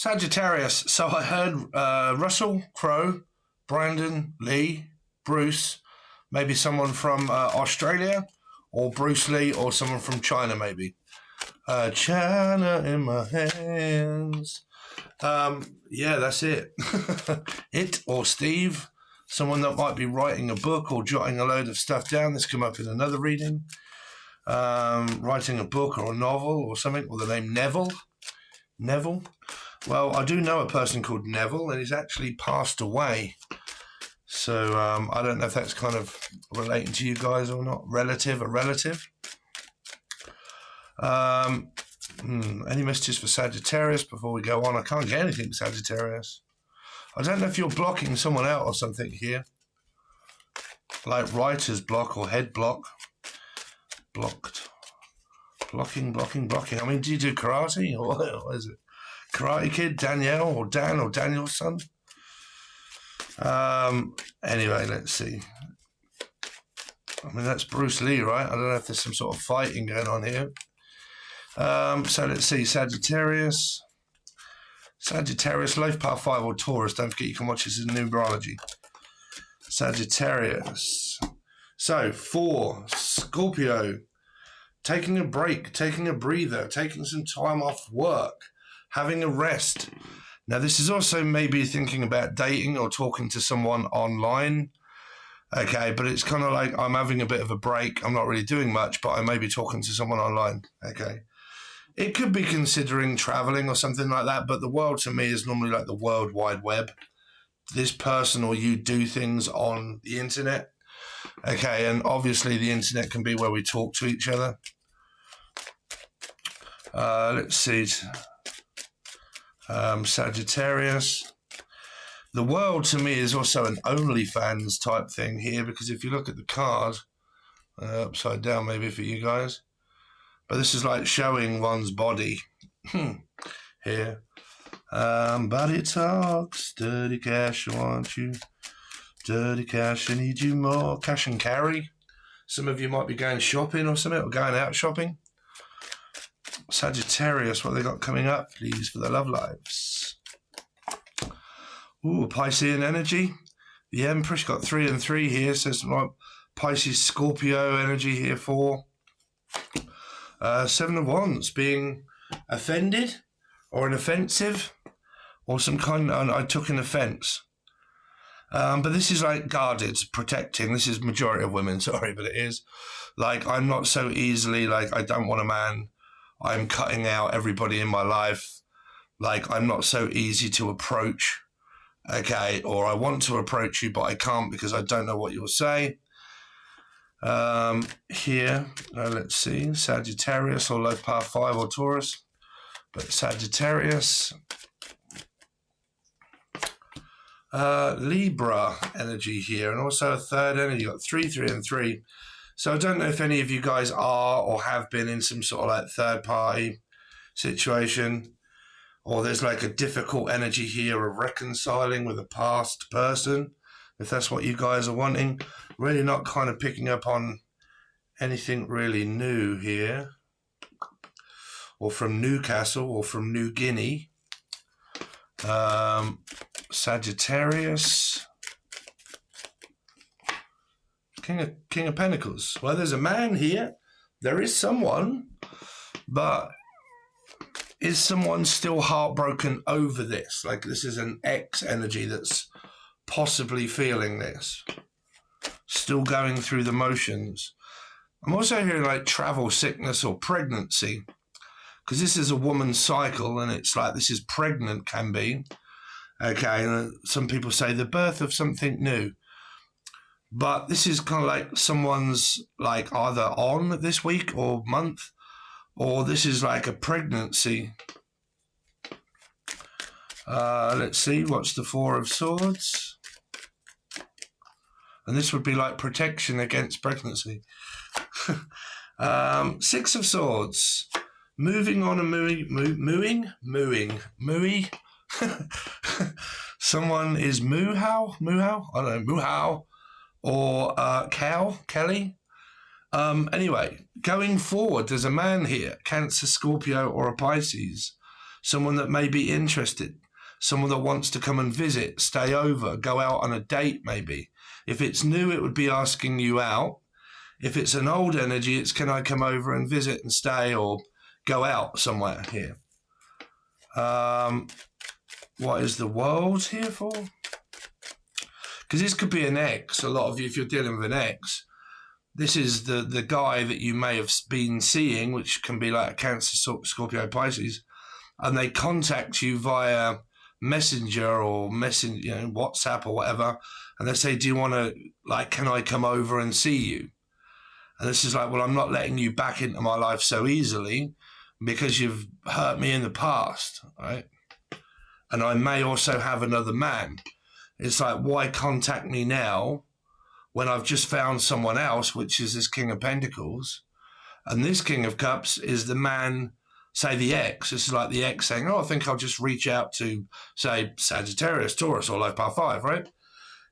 Sagittarius. So I heard Russell Crowe, Brandon Lee, Bruce, maybe someone from Australia, or Bruce Lee, or someone from China, maybe. China in my hands. Yeah, that's it. It or Steve, someone that might be writing a book or jotting a load of stuff down. This come up in another reading. Writing a book or a novel or something with the name Neville. Neville. Well, I do know a person called Neville, and he's actually passed away. So I don't know if that's kind of relating to you guys or not. A relative. Any messages for Sagittarius before we go on? I can't get anything for Sagittarius. I don't know if you're blocking someone out or something here. Like writer's block or head block. Blocked. Blocking. I mean, do you do karate? Or what is it? Karate Kid, Danielle, or Dan, or Daniel's son? Anyway, let's see. I mean, that's Bruce Lee, right? I don't know if there's some sort of fighting going on here. So let's see. Sagittarius, life path 5 or Taurus. Don't forget you can watch this in numerology. Sagittarius. So 4, Scorpio. Taking a break, taking a breather, taking some time off work, having a rest. Now, this is also maybe thinking about dating or talking to someone online. Okay, but it's kind of like I'm having a bit of a break. I'm not really doing much, but I may be talking to someone online. Okay. It could be considering traveling or something like that, but the world to me is normally like the World Wide Web. This person or you do things on the internet. Okay, and obviously the internet can be where we talk to each other. Let's see. Sagittarius. The world to me is also an OnlyFans type thing here, because if you look at the card, upside down maybe for you guys, but this is like showing one's body here. Body talks, dirty cash, I want you. Dirty cash, I need you more. Cash and carry. Some of you might be going shopping or something, or going out shopping. Sagittarius, what they got coming up, please, for their love lives? Ooh, Piscean energy. The Empress got 3 and 3 here, so some like Pisces, Scorpio energy here. 4. 7 of Wands, being offended or an offensive or some kind of, I took an offense. But this is like guarded, protecting. This is majority of women, sorry, but it is. Like, I'm not so easily, like, I don't want a man. I'm cutting out everybody in my life. Like, I'm not so easy to approach. Okay, or I want to approach you, but I can't because I don't know what you'll say. Here, let's see, Sagittarius or low path 5 or Taurus, but Sagittarius. Libra energy here, and also a third energy. You got 3, 3 and 3. So I don't know if any of you guys are or have been in some sort of like third party situation, or there's like a difficult energy here of reconciling with a past person, if that's what you guys are wanting. Really not kind of picking up on anything really new here, or from Newcastle or from New Guinea. Sagittarius. King of Pentacles. Well, there's a man here. There is someone, but is someone still heartbroken over this? Like, this is an ex energy that's possibly feeling this, still going through the motions. I'm also hearing like travel, sickness, or pregnancy, because this is a woman's cycle, and it's like this is pregnant, can be. Okay, and some people say the birth of something new. But this is kind of like someone's like either on this week or month, or this is like a pregnancy. Let's see, what's the 4 of Swords? And this would be like protection against pregnancy. 6 of Swords. Moving on and mooing. Someone is moohow, I don't know, moohow, or Kelly. Anyway, going forward, there's a man here, Cancer, Scorpio, or a Pisces. someone that may be interested, someone that wants to come and visit, stay over, go out on a date maybe. If it's new, it would be asking you out. If it's an old energy, it's can I come over and visit and stay or go out somewhere here. What is the world here for? Because this could be an ex. A lot of you, if you're dealing with an ex, this is the guy that you may have been seeing, which can be like a Cancer, Scorpio, Pisces, and they contact you via Messenger or WhatsApp or whatever, and they say, do you want to, like, can I come over and see you? And this is like, well, I'm not letting you back into my life so easily because you've hurt me in the past, right? And I may also have another man. It's like, why contact me now when I've just found someone else, which is this King of Pentacles? And this King of Cups is the man, say the ex. This is like the ex saying, oh, I think I'll just reach out to, say, Sagittarius, Taurus, or Life Path 5, right?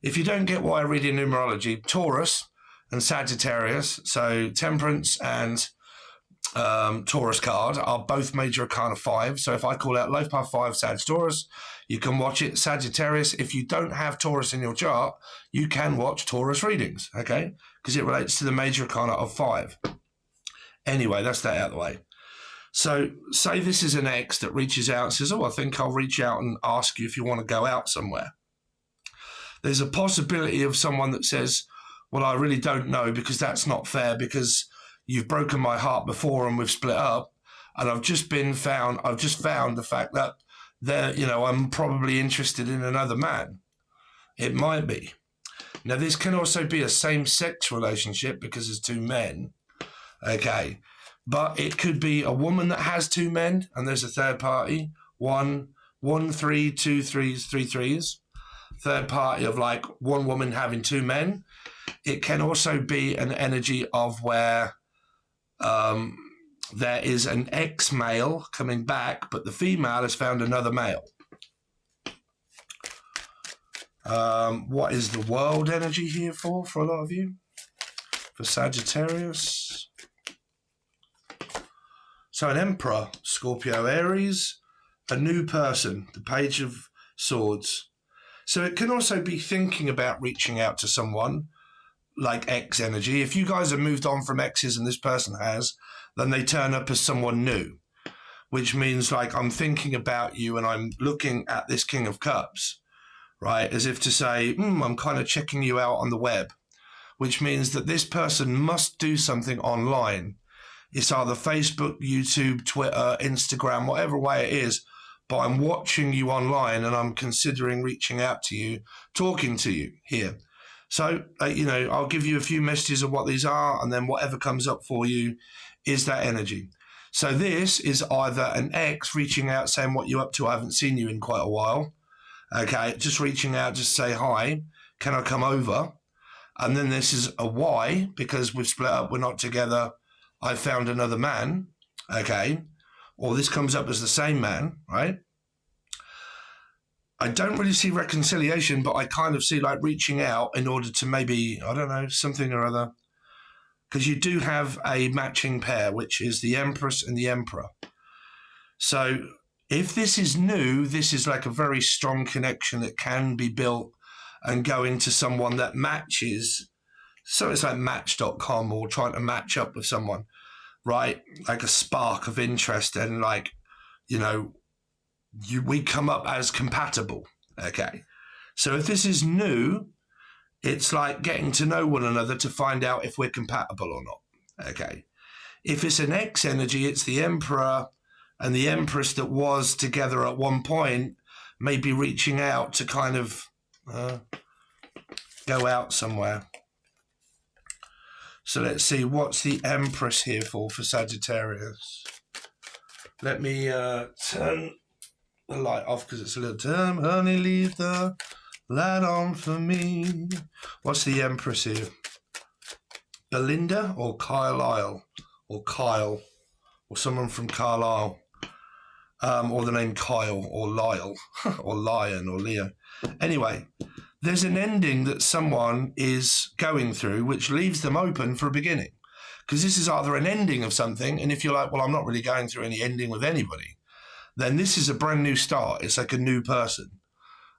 If you don't get why I read in numerology, Taurus and Sagittarius, so Temperance and Taurus card are both major arcana 5. So if I call out Life Path 5 Sagittarius, you can watch it. Sagittarius, if you don't have Taurus in your chart, you can watch Taurus readings, okay? Because it relates to the major arcana of 5. Anyway, that's that out of the way. So say this is an ex that reaches out and says, oh, I think I'll reach out and ask you if you want to go out somewhere. There's a possibility of someone that says, well, I really don't know because that's not fair because you've broken my heart before and we've split up. And I've just found the fact that I'm probably interested in another man. It might be. Now, this can also be a same-sex relationship because there's two men. Okay. But it could be a woman that has two men and there's a third party. One, three, two, threes, three threes. Third party of like one woman having two men. It can also be an energy of where there is an ex-male coming back, but the female has found another male. What is the world energy here for a lot of you? For Sagittarius. So an Emperor, Scorpio, Aries, a new person, the Page of Swords. So it can also be thinking about reaching out to someone like ex energy. If you guys have moved on from exes and this person has, then they turn up as someone new, which means like I'm thinking about you and I'm looking at this King of Cups, right? As if to say, I'm kind of checking you out on the web, which means that this person must do something online. It's either Facebook, YouTube, Twitter, Instagram, whatever way it is, but I'm watching you online and I'm considering reaching out to you, talking to you here. So, I'll give you a few messages of what these are, and then whatever comes up for you is that energy. So this is either an ex reaching out saying, what you up to? I haven't seen you in quite a while. Okay, just reaching out, just say, hi, can I come over? And then this is a Y, because we've split up, we're not together, I found another man, okay? Or this comes up as the same man, right? I don't really see reconciliation, but I kind of see like reaching out in order to maybe, I don't know, something or other. Because you do have a matching pair, which is the Empress and the Emperor. So if this is new, this is like a very strong connection that can be built and go into someone that matches. So it's like Match.com or trying to match up with someone, right? Like a spark of interest and like, we come up as compatible, okay? So if this is new, it's like getting to know one another to find out if we're compatible or not, okay? If it's an ex energy, it's the Emperor and the Empress that was together at one point, maybe reaching out to kind of go out somewhere. So let's see, what's the Empress here for Sagittarius? Let me turn the light off because it's a little term. Honey, leave the light on for me. What's the Empress here? Belinda or Carlisle? Or Kyle? Or someone from Carlisle? Or the name Kyle or Lyle or Lion or Leo. Anyway, there's an ending that someone is going through which leaves them open for a beginning. Because this is either an ending of something, and if you're like, well, I'm not really going through any ending with anybody, then this is a brand new start. It's like a new person.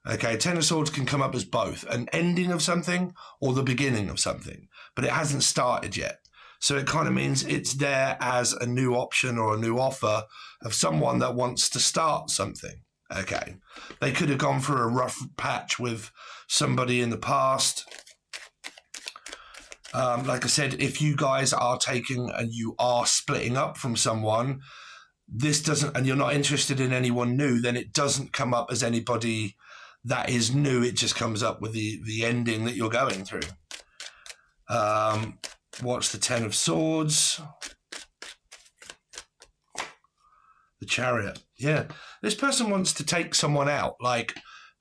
Okay, Ten of Swords can come up as both an ending of something or the beginning of something, but it hasn't started yet. So it kind of means it's there as a new option or a new offer of someone that wants to start something. Okay, they could have gone through a rough patch with somebody in the past. Like I said, if you guys are taking and you are splitting up from someone, this doesn't, and you're not interested in anyone new, then it doesn't come up as anybody that is new. It just comes up with the ending that you're going through. What's the Ten of Swords? The Chariot. Yeah. This person wants to take someone out. Like,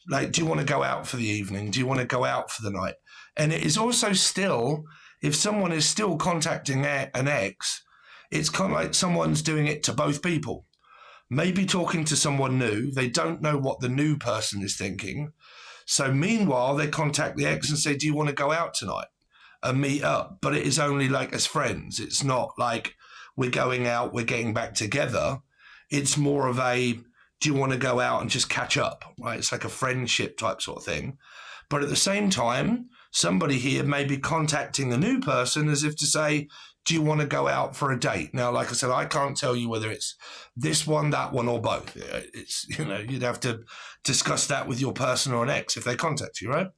do you want to go out for the evening? Do you want to go out for the night? And it is also still, if someone is still contacting an ex, it's kind of like someone's doing it to both people. Maybe talking to someone new. They don't know what the new person is thinking. So meanwhile, they contact the ex and say, do you want to go out tonight and meet up? But it is only like as friends. It's not like we're going out, we're getting back together. It's more of a, do you want to go out and just catch up? Right? It's like a friendship type sort of thing. But at the same time, somebody here may be contacting the new person as if to say, do you want to go out for a date? Now, like I said, I can't tell you whether it's this one, that one, or both. It's, you'd have to discuss that with your person or an ex if they contact you, right?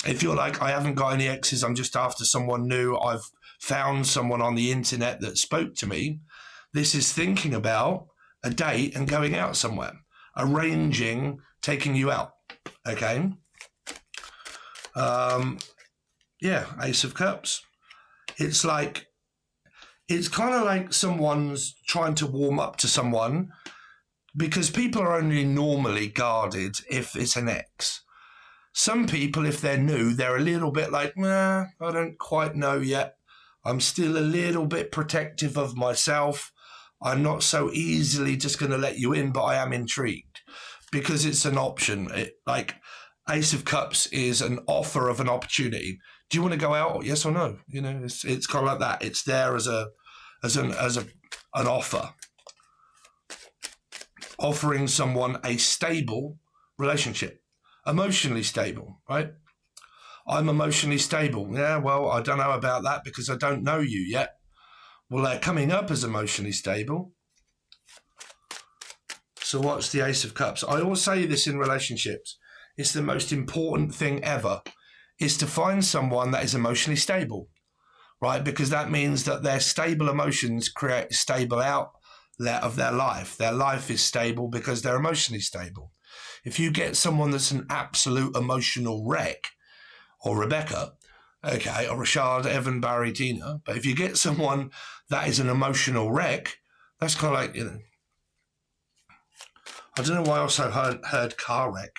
If you're like, I haven't got any exes, I'm just after someone new, I've found someone on the internet that spoke to me, this is thinking about a date and going out somewhere, arranging, taking you out, okay? Ace of Cups. It's like, it's kind of like someone's trying to warm up to someone, because people are only normally guarded if it's an ex. Some people, if they're new, they're a little bit like, nah, I don't quite know yet. I'm still a little bit protective of myself. I'm not so easily just going to let you in, but I am intrigued because it's an option. Like Ace of Cups is an offer of an opportunity. Do you want to go out? Yes or no? It's kind of like that. It's there as an offer, offering someone a stable relationship, emotionally stable, right? I'm emotionally stable. Yeah, well, I don't know about that because I don't know you yet. Well, they're coming up as emotionally stable. So what's the Ace of Cups? I always say this in relationships. It's the most important thing ever, is to find someone that is emotionally stable, right? Because that means that their stable emotions create a stable outlet of their life. Their life is stable because they're emotionally stable. If you get someone that's an absolute emotional wreck, or Rebecca, okay, or Rashad, Evan, Barry, Tina, but if you get someone that is an emotional wreck, that's kind of like, I don't know why I also heard car wreck.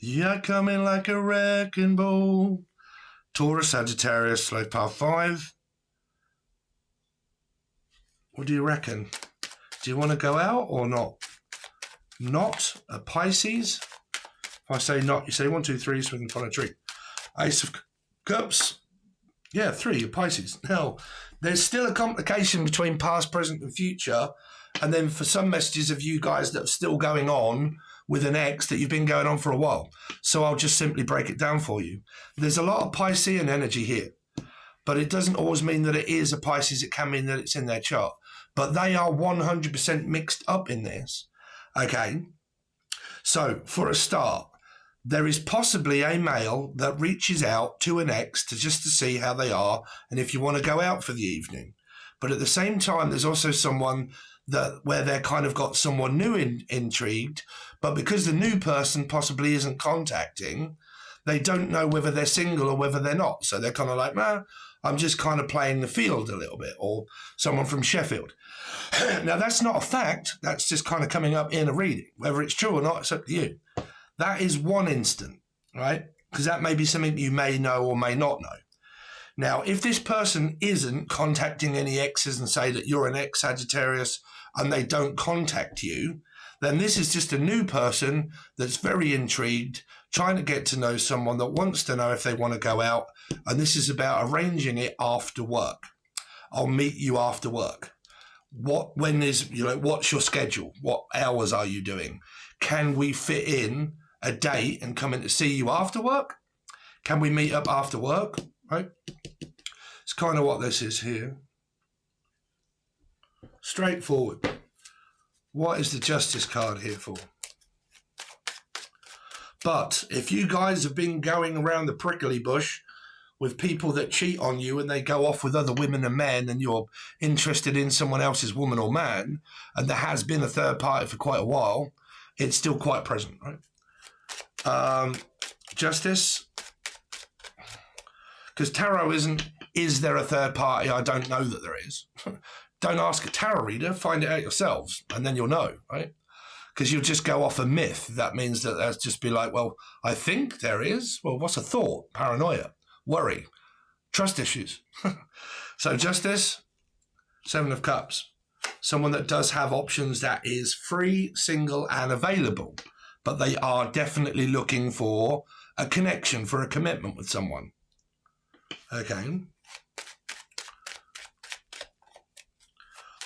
You're coming like a wrecking ball. Taurus, Sagittarius, slow path 5. What do you reckon? Do you want to go out or not? Not a Pisces. If I say not, you say 1, 2, 3, so we can find a tree. Ace of Cups. Yeah, 3, you're Pisces. Now, there's still a complication between past, present, and future. And then for some messages of you guys that are still going on with an ex that you've been going on for a while. So I'll just simply break it down for you. There's a lot of Piscean energy here, but it doesn't always mean that it is a Pisces. It can mean that it's in their chart. But they are 100% mixed up in this. Okay? So for a start, there is possibly a male that reaches out to an ex to see how they are and if you want to go out for the evening. But at the same time, there's also someone where they're kind of got someone new intrigued, but because the new person possibly isn't contacting, they don't know whether they're single or whether they're not. So they're kind of like, nah, I'm just kind of playing the field a little bit, or someone from Sheffield. Now, that's not a fact. That's just kind of coming up in a reading. Whether it's true or not, it's up to you. That is one instant, right? Because that may be something you may know or may not know. Now, if this person isn't contacting any exes and say that you're an ex Sagittarius and they don't contact you, then this is just a new person that's very intrigued, trying to get to know someone that wants to know if they want to go out. And this is about arranging it after work. I'll meet you after work. when is, what's your schedule? What hours are you doing? Can we fit in a date and come in to see you after work? Can we meet up after work? Right? It's kind of what this is here. Straightforward. What is the Justice card here for? But if you guys have been going around the prickly bush with people that cheat on you and they go off with other women and men, and you're interested in someone else's woman or man, and there has been a third party for quite a while, it's still quite present, right? Justice. Because tarot isn't, is there a third party? I don't know that there is. Don't ask a tarot reader, find it out yourselves, and then you'll know, right? Because you'll just go off a myth. That means that that's just be like, well, I think there is. Well, what's a thought? Paranoia, worry, trust issues. So Justice, Seven of Cups. Someone that does have options, that is free, single, and available. But they are definitely looking for a connection, for a commitment with someone. Okay.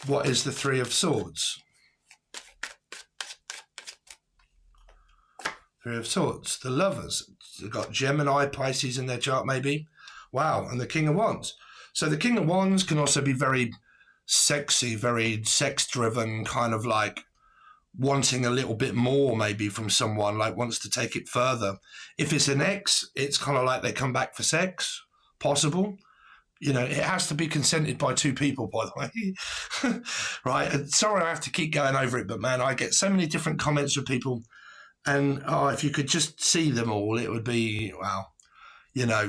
What is the Three of Swords? Three of Swords. The Lovers. They've got Gemini, Pisces in their chart maybe. Wow. And the King of Wands. So the King of Wands can also be very sexy, very sex-driven, kind of like wanting a little bit more maybe from someone, like wants to take it further. If it's an ex, it's kind of like they come back for sex, possible. It has to be consented by two people, by the way. Right? And sorry I have to keep going over it, but man, I get so many different comments from people, and if you could just see them all, it would be, wow.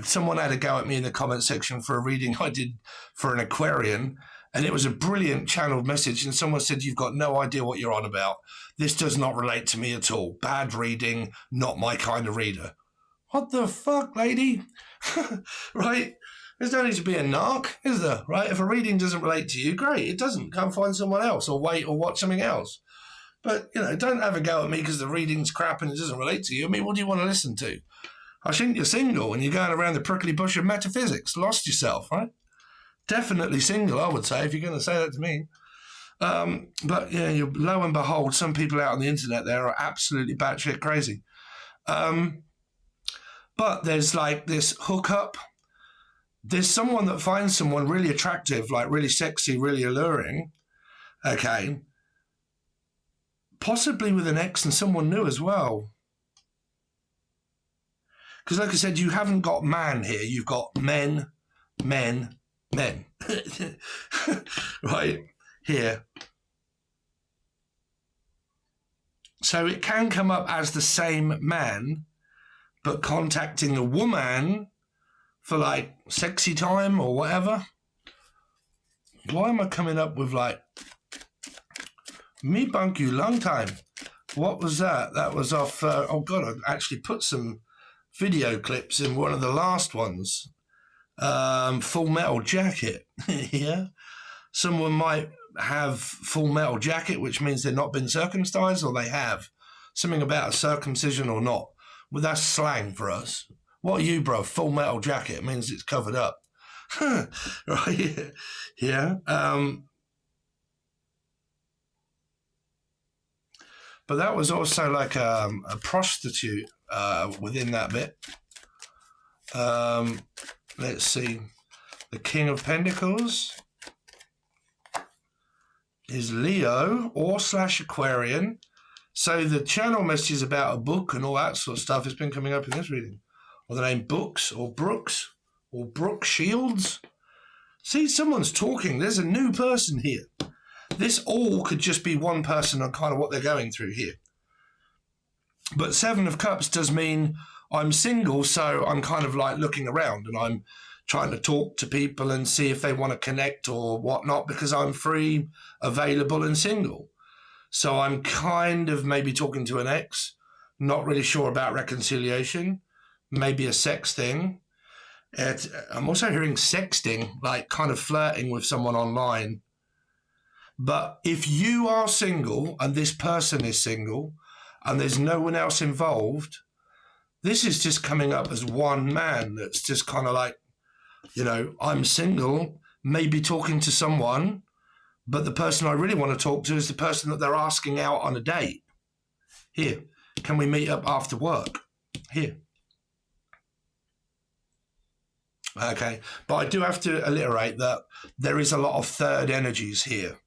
Someone had a go at me in the comment section for a reading I did for an Aquarian, and it was a brilliant channeled message, and someone said, you've got no idea what you're on about. This does not relate to me at all. Bad reading, not my kind of reader. What the fuck, lady? Right? There's no need to be a narc, is there? Right? If a reading doesn't relate to you, great. It doesn't. Go and find someone else, or wait, or watch something else. But, don't have a go at me because the reading's crap and it doesn't relate to you. I mean, what do you want to listen to? I think you're single and you're going around the prickly bush of metaphysics. Lost yourself, right? Definitely single, I would say, if you're going to say that to me. But, yeah, lo and behold, some people out on the internet there are absolutely batshit crazy. But there's like this hookup. There's someone that finds someone really attractive, like really sexy, really alluring. Okay. Possibly with an ex and someone new as well. Because like I said, you haven't got man here. You've got men. Right here. So it can come up as the same man, but contacting a woman for like sexy time or whatever. Why am I coming up with like me bunk you long time? What was that? That was off. Oh God, I actually put some video clips in one of the last ones. Full Metal Jacket. Yeah, someone might have Full Metal Jacket, which means they've not been circumcised, or they have something about a circumcision or not. Well, that's slang for us. What are you, bro? Full Metal Jacket. It means it's covered up. Right? Yeah. But that was also like a prostitute within that bit. Let's see. The King of Pentacles is Leo or / Aquarian. So the channel message is about a book and all that sort of stuff has been coming up in this reading. Or the name Books or Brooks or Brooke Shields. See, someone's talking. There's a new person here. This all could just be one person on kind of what they're going through here. But Seven of Cups does mean I'm single, so I'm kind of like looking around and I'm trying to talk to people and see if they want to connect or whatnot because I'm free, available and single. So I'm kind of maybe talking to an ex, not really sure about reconciliation, maybe a sex thing. I'm also hearing sexting, like kind of flirting with someone online. But if you are single and this person is single and there's no one else involved, this is just coming up as one man that's just kind of like, I'm single, maybe talking to someone, But the person I really want to talk to is the person that they're asking out on a date. Here, can we meet up after work? Here. Okay, but I do have to alliterate that there is a lot of third energies here.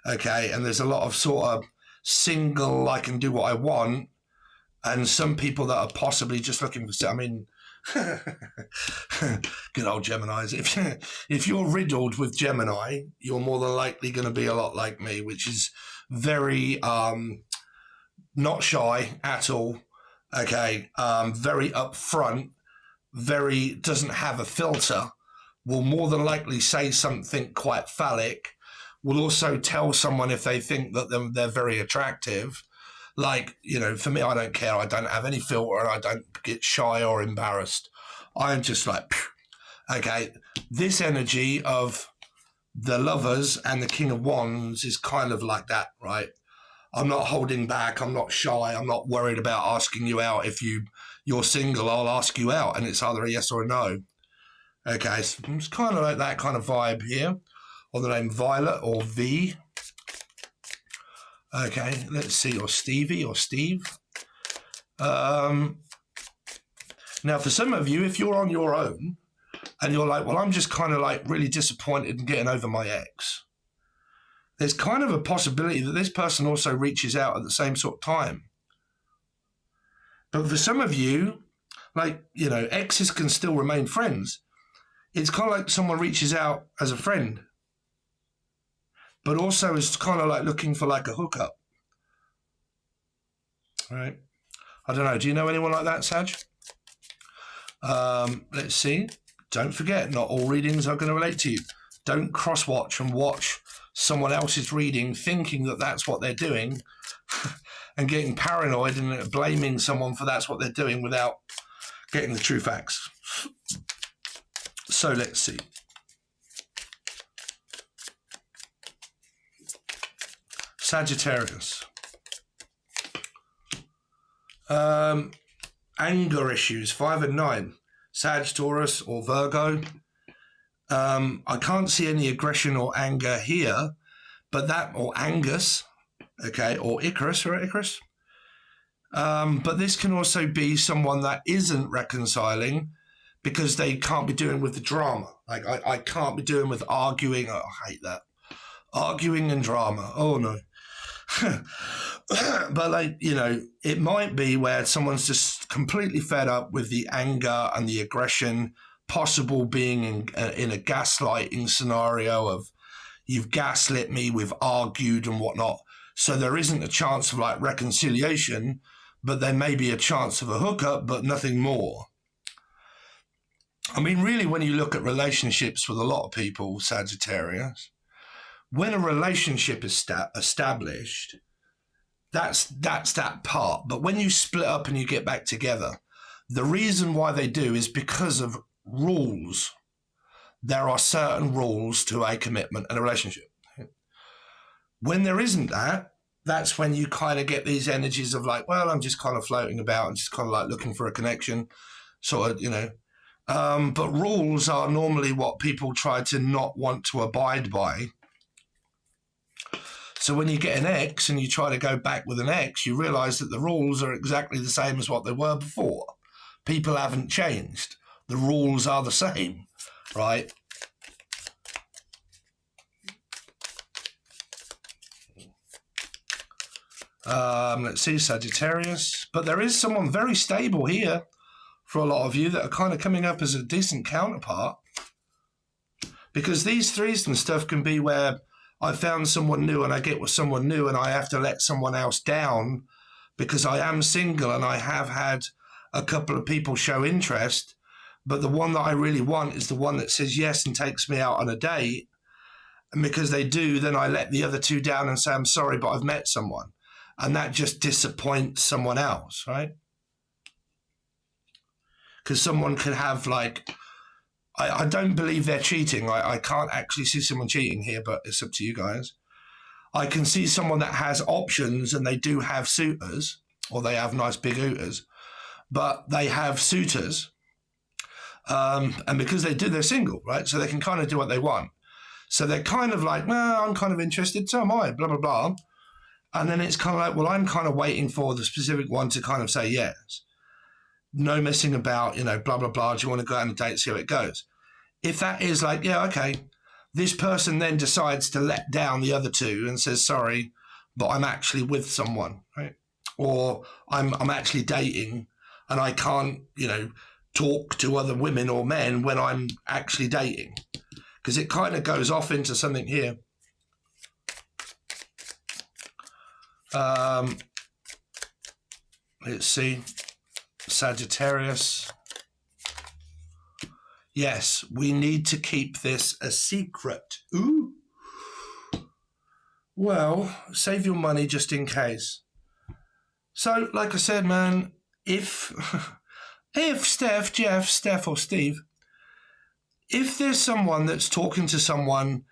Okay, and there's a lot of sort of single, I can do what I want, and some people that are possibly just looking for, I mean, good old Geminis. If you're riddled with Gemini, you're more than likely going to be a lot like me, which is very not shy at all. Okay, very upfront, very doesn't have a filter. Will more than likely say something quite phallic. Will also tell someone if they think that they're very attractive. Like, you know, for me, I don't care. I don't have any filter and I don't get shy or embarrassed. I'm just like, phew. Okay, this energy of the Lovers and the King of Wands is kind of like that, right? I'm not holding back. I'm not shy. I'm not worried about asking you out. If you're single, I'll ask you out, and it's either a yes or a no. Okay, so it's kind of like that kind of vibe here. Or the name Violet or V. Okay, let's see, or Stevie or Steve. Now, for some of you, if you're on your own and you're like, well, I'm just kind of like really disappointed in getting over my ex, there's kind of a possibility that this person also reaches out at the same sort of time. But for some of you, like, you know, exes can still remain friends. It's kind of like someone reaches out as a friend, but also is kind of like looking for like a hookup. Right? I don't know. Do you know anyone like that, Sag? Let's see. Don't forget, not all readings are going to relate to you. Don't cross-watch and watch someone else's reading thinking that that's what they're doing and getting paranoid and blaming someone for that's what they're doing without getting the true facts. So let's see. Sagittarius. Anger issues, 5 and 9. Sag, Taurus, or Virgo. I can't see any aggression or anger here, but that, or Angus, okay, or Icarus, right, Icarus? But this can also be someone that isn't reconciling because they can't be doing with the drama. Like, I can't be doing with arguing. Oh, I hate that. Arguing and drama. Oh, no. But, like, you know, it might be where someone's just completely fed up with the anger and the aggression, possible being in a gaslighting scenario of you've gaslit me, we've argued and whatnot. So there isn't a chance of like reconciliation, but there may be a chance of a hookup, but nothing more. I mean, really, when you look at relationships with a lot of people, Sagittarius, when a relationship is established, that's that part. But when you split up and you get back together, the reason why they do is because of rules. There are certain rules to a commitment and a relationship. When there isn't that, that's when you kind of get these energies of like, well, I'm just kind of floating about and just kind of like looking for a connection, sort of, you know. But rules are normally what people try to not want to abide by. So when you get an ex and you try to go back with an ex, you realize that the rules are exactly the same as what they were before. People haven't changed. The rules are the same, right? Let's see, Sagittarius. But there is someone very stable here for a lot of you that are kind of coming up as a decent counterpart. Because these threes and stuff can be where I found someone new and I get with someone new and I have to let someone else down because I am single and I have had a couple of people show interest. But the one that I really want is the one that says yes and takes me out on a date. And because they do, then I let the other two down and say, I'm sorry, but I've met someone. And that just disappoints someone else, right? Because someone could have like, I don't believe they're cheating. I can't actually see someone cheating here, but it's up to you guys. I can see someone that has options and they do have suitors, or they have nice big hooters, but they have suitors. And because they do, they're single, right? So they can kind of do what they want. So they're kind of like, no, I'm kind of interested, so am I, blah, blah, blah. And then it's kind of like, well, I'm kind of waiting for the specific one to kind of say yes. No messing about, blah, blah, blah. Do you want to go out on a date, see how it goes? If that is like, yeah, okay, this person then decides to let down the other two and says, sorry, but I'm actually with someone, right? Or I'm actually dating and I can't, talk to other women or men when I'm actually dating. Because it kind of goes off into something here. Let's see. Sagittarius. Yes, we need to keep this a secret. Ooh. Well, save your money just in case. So, like I said, man, if Steph, Jeff, Steph or Steve, if there's someone that's talking to someone,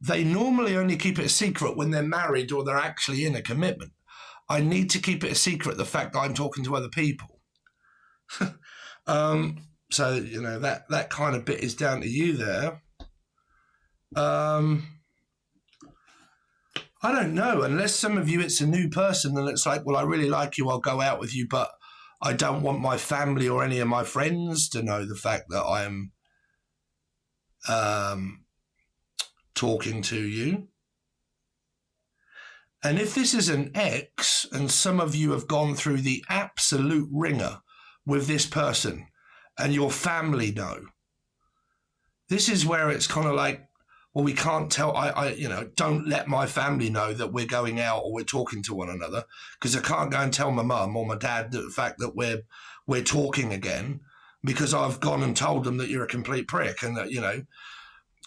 they normally only keep it a secret when they're married or they're actually in a commitment. I need to keep it a secret, the fact that I'm talking to other people. So, that kind of bit is down to you there. I don't know, unless some of you, it's a new person and it's like, well, I really like you, I'll go out with you, but I don't want my family or any of my friends to know the fact that I'm talking to you. And if this is an ex and some of you have gone through the absolute ringer with this person and your family know, this is where it's kind of like, well, we can't tell, don't let my family know that we're going out or we're talking to one another, because I can't go and tell my mum or my dad the fact that we're talking again, because I've gone and told them that you're a complete prick and that,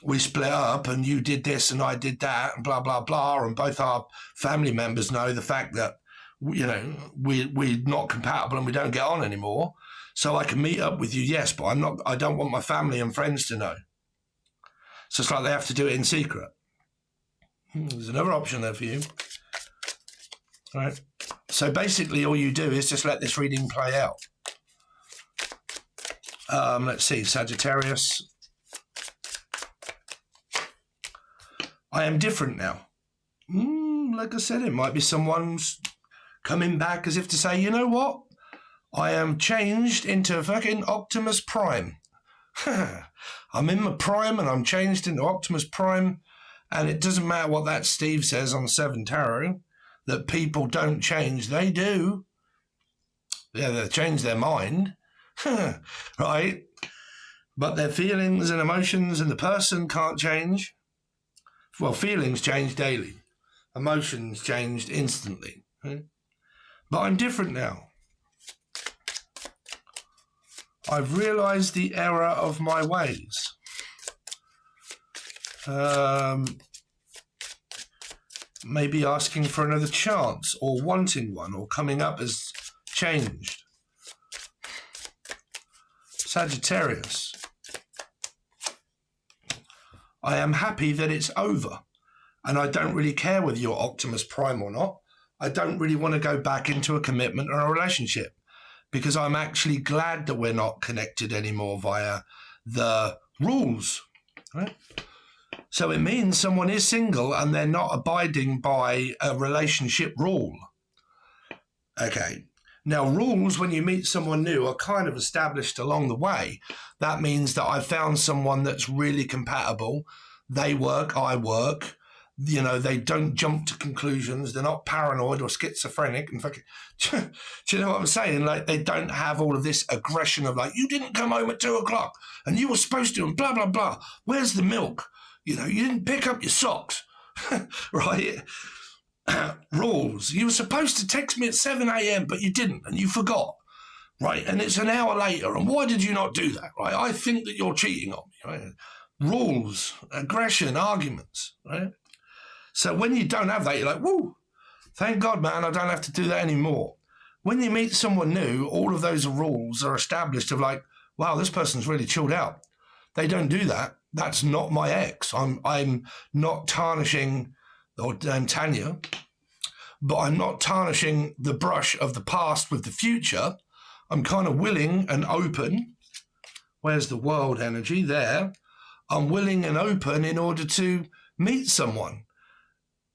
we split up and you did this and I did that and blah, blah, blah. And both our family members know the fact that, we're not compatible and we don't get on anymore. So I can meet up with you, yes, but I don't want my family and friends to know. So it's like they have to do it in secret. There's another option there for you. All right. So basically all you do is just let this reading play out. Let's see, Sagittarius. I am different now. Like I said, it might be someone's coming back as if to say, you know what? I am changed into fucking Optimus Prime. I'm in my prime and I'm changed into Optimus Prime, and it doesn't matter what that Steve says on 7 Tarot, that people don't change. They do. Yeah, they change their mind, right? But their feelings and emotions and the person can't change. Well, feelings change daily. Emotions changed instantly. Right? But I'm different now. I've realised the error of my ways. Maybe asking for another chance or wanting one or coming up as changed. Sagittarius. I am happy that it's over and I don't really care whether you're Optimus Prime or not. I don't really want to go back into a commitment or a relationship, because I'm actually glad that we're not connected anymore via the rules, right? So it means someone is single and they're not abiding by a relationship rule. Okay. Now, rules, when you meet someone new, are kind of established along the way. That means that I found someone that's really compatible. They work, I work. They don't jump to conclusions. They're not paranoid or schizophrenic. And fucking, do you know what I'm saying? Like, they don't have all of this aggression of like, you didn't come home at 2:00 and you were supposed to, and blah, blah, blah. Where's the milk? You didn't pick up your socks, right? Rules. You were supposed to text me at 7 a.m., but you didn't, and you forgot, right? And it's an hour later, and why did you not do that, right? I think that you're cheating on me, right? Rules, aggression, arguments, right? So when you don't have that, you're like, woo, thank God, man, I don't have to do that anymore. When you meet someone new, all of those rules are established of like, wow, this person's really chilled out. They don't do that. That's not my ex. I'm not tarnishing, or Tanya, but I'm not tarnishing the brush of the past with the future. I'm kind of willing and open. Where's the world energy? There. I'm willing and open in order to meet someone.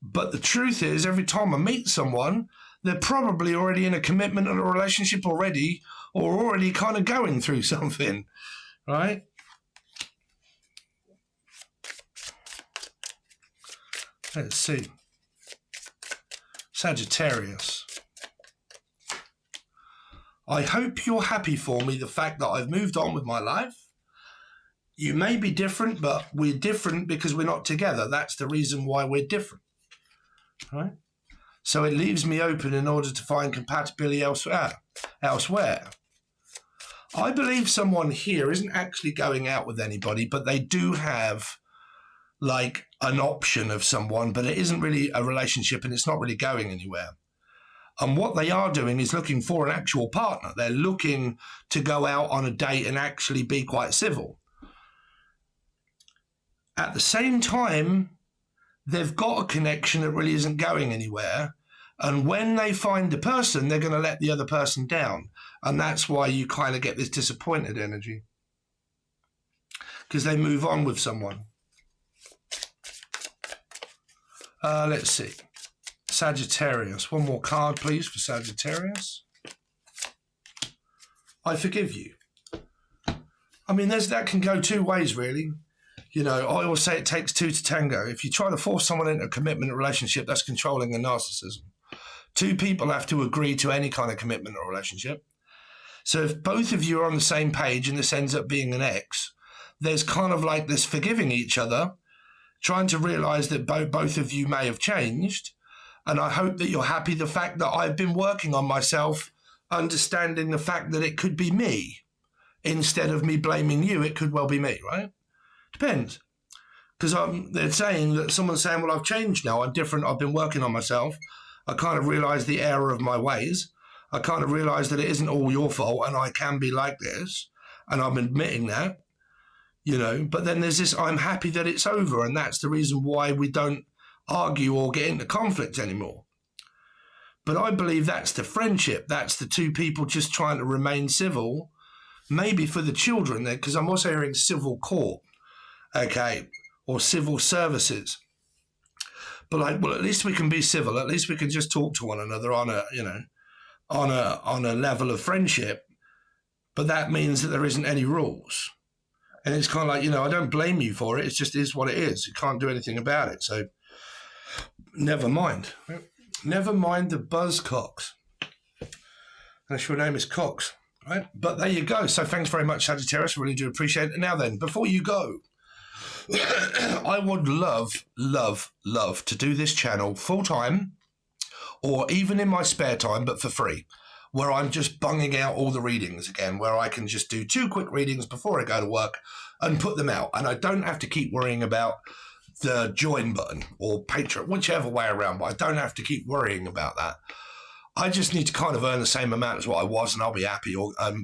But the truth is, every time I meet someone, they're probably already in a commitment and a relationship already, or already kind of going through something, right? Let's see. Sagittarius. I hope you're happy for me, the fact that I've moved on with my life. You may be different, but we're different because we're not together. That's the reason why we're different, right? So it leaves me open in order to find compatibility elsewhere. I believe someone here isn't actually going out with anybody, but they do have like an option of someone, but it isn't really a relationship and it's not really going anywhere. And what they are doing is looking for an actual partner. They're looking to go out on a date and actually be quite civil. At the same time, they've got a connection that really isn't going anywhere. And when they find the person, they're going to let the other person down. And that's why you kind of get this disappointed energy. Because they move on with someone. Let's see. Sagittarius. One more card, please, for Sagittarius. I forgive you. I mean, that can go two ways, really. You know, I always say it takes two to tango. If you try to force someone into a commitment relationship, that's controlling and narcissism. Two people have to agree to any kind of commitment or relationship. So if both of you are on the same page and this ends up being an ex, there's kind of like this forgiving each other, trying to realize that both of you may have changed. And I hope that you're happy the fact that I've been working on myself, understanding the fact that it could be me. Instead of me blaming you, it could well be me, right? Depends. Because they're saying that someone's saying, well, I've changed now. I'm different. I've been working on myself. I kind of realised the error of my ways. I kind of realised that it isn't all your fault and I can be like this. And I'm admitting that, you know. But then there's this, I'm happy that it's over. And that's the reason why we don't argue or get into conflict anymore. But I believe that's the friendship. That's the two people just trying to remain civil. Maybe for the children, because I'm also hearing civil court. Okay, or civil services. But like, well, at least we can be civil. At least we can just talk to one another on a, you know, on a level of friendship. But that means that there isn't any rules. And it's kind of like, you know, I don't blame you for it. It just is what it is. You can't do anything about it. So never mind. Never mind the buzzcocks. Unless your name is Cox, right? But there you go. So thanks very much, Sagittarius. I really do appreciate it. Now then, before you go, I would love to do this channel full-time or even in my spare time, but for free, where I'm just bunging out all the readings again, where I can just do 2 quick readings before I go to work and put them out. And I don't have to keep worrying about the join button or Patreon, whichever way around, but I don't have to keep worrying about that. I just need to kind of earn the same amount as what I was and I'll be happy.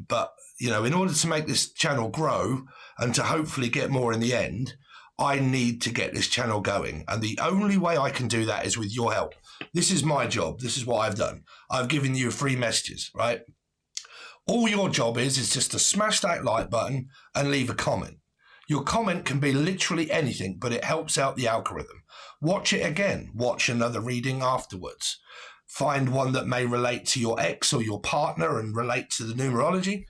But, you know, in order to make this channel grow and to hopefully get more in the end, I need to get this channel going. And the only way I can do that is with your help. This is my job. This is what I've done. I've given you free messages, right? All your job is just to smash that like button and leave a comment. Your comment can be literally anything, but it helps out the algorithm. Watch it again. Watch another reading afterwards. Find one that may relate to your ex or your partner and relate to the numerology.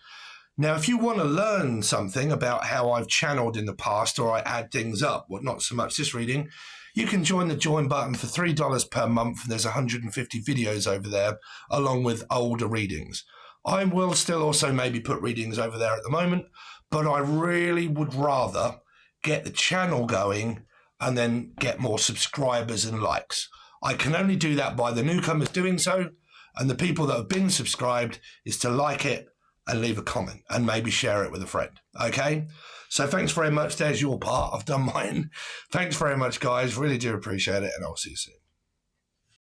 Now, if you want to learn something about how I've channeled in the past or I add things up, well, not so much this reading, you can join the join button for $3 per month. And there's 150 videos over there, along with older readings. I will still also maybe put readings over there at the moment, but I really would rather get the channel going and then get more subscribers and likes. I can only do that by the newcomers doing so, and the people that have been subscribed is to like it and leave a comment and maybe share it with a friend. Okay? So thanks very much. There's your part. I've done mine. Thanks very much, guys. Really do appreciate it, and I'll see you soon.